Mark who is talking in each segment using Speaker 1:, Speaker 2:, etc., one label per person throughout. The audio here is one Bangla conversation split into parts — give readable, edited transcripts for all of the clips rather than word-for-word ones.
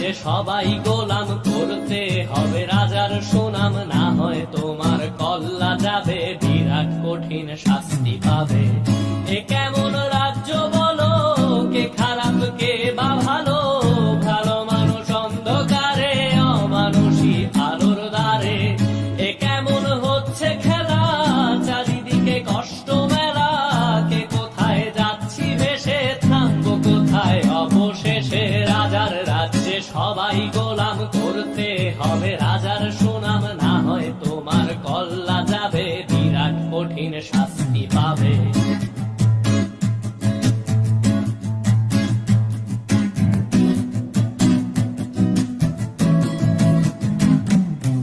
Speaker 1: রাজ্যে সবাই গোলাম, করতে হবে রাজার সুনাম, না হয় তোমার কল্লা যাবে, বিরাট কঠিন শাস্তি পাবে। এ কেমন রাজ্য বলো, কে খারাপ কে বা ভালো, ভালো মানুষ অন্ধকারে, অমানুষী আলোর দ্বারে। এ কেমন হচ্ছে খেলা, চারিদিকে কষ্ট মেলা, কে কোথায় যাচ্ছি ভেসে, থামবো কোথায় অবশেষে। রাজার রাজ্যে সবাই গোলাম, করতে হবে রাজার সুনাম, না হয় তোমার কল্লা যাবে, বিরাট কঠিন শাস্তি পাবে।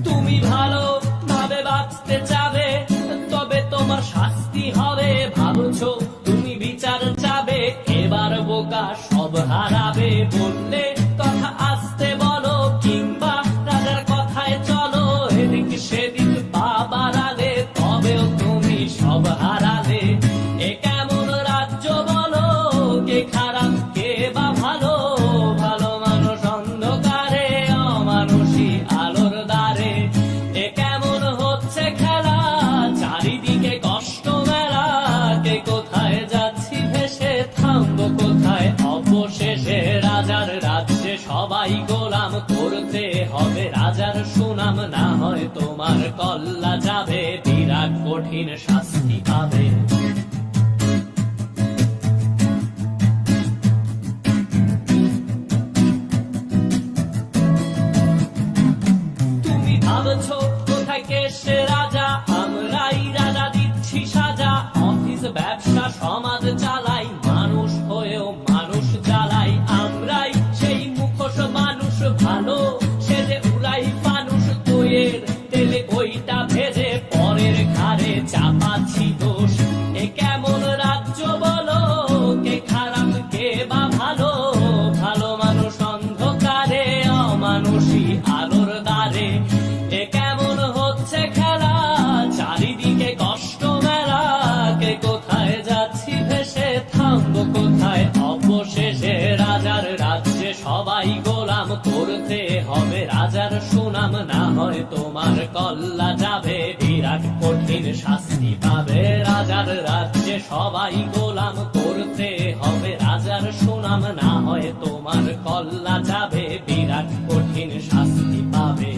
Speaker 1: তুমি ভালো ভাবে বাঁচতে চাবে, তবে তোমার শাস্তি হবে। ভাবছো তুমি বিচার চাবে, এবার বোকা সব হারাবে। বললে কথা আসতে বলো, কিংবা রাজার কথায় চলো, এদিক সেদিক পা বাড়ালে, তবেও তুমি সব হারালে। এ কেমন রাজ্য বলো, কে খারাপ কে বা ভালো, ভালো মানুষ অন্ধকারে, অমানুষী আলোর দ্বারে। এ কেমন হচ্ছে খেলা, চারিদিকে কষ্ট মেলা, কে কোথায় যাচ্ছি ভেসে, থামবো কোথায় অবশেষে। রাজার রাজ্যে সবাই গোলাম, করতে হবে রাজার সুনাম, না হয় তোমার কল্লা যাবে, বিরাট কঠিন শাস্তি পাবে। তুমি ভাবছো কোথায় কেসে রাজা, আমরাই রাজা দিচ্ছি সাজা। অফিস ব্যবসা সমাজ চালাই, মানুষ হয়েও মানুষ জ্বালাই। আমরাই সেই মুখোশ মানুষ ভালো, সেজে উড়াই মানুষ দইয়ের তেলে, ওইটা ভেজে পরের ঘাড়ে চাপাচ্ছি দোষ। এ কেমন রাজ্য বলো, কে খারাপ কে বা ভালো, ভালো মানুষ অন্ধকারে, অমানুষী আলোর দ্বারে। এ কেমন হচ্ছে খেলা, চারিদিকে কষ্ট মেলা, কে কোথায় যাচ্ছি ভেসে, থামবো কোথায় অবশেষে। রাজার রাজ্যে সবাই গোলাম, করতে হবে রাজার সুনাম, না হয় তোমার কল্লা যাবে, বিরাট কঠিন শাস্তি পাবে। রাজার রাজ্যে সবাই গোলাম, করতে হবে রাজার সুনাম, না হয় তোমার কল্লা যাবে, বিরাট কঠিন শাস্তি পাবে।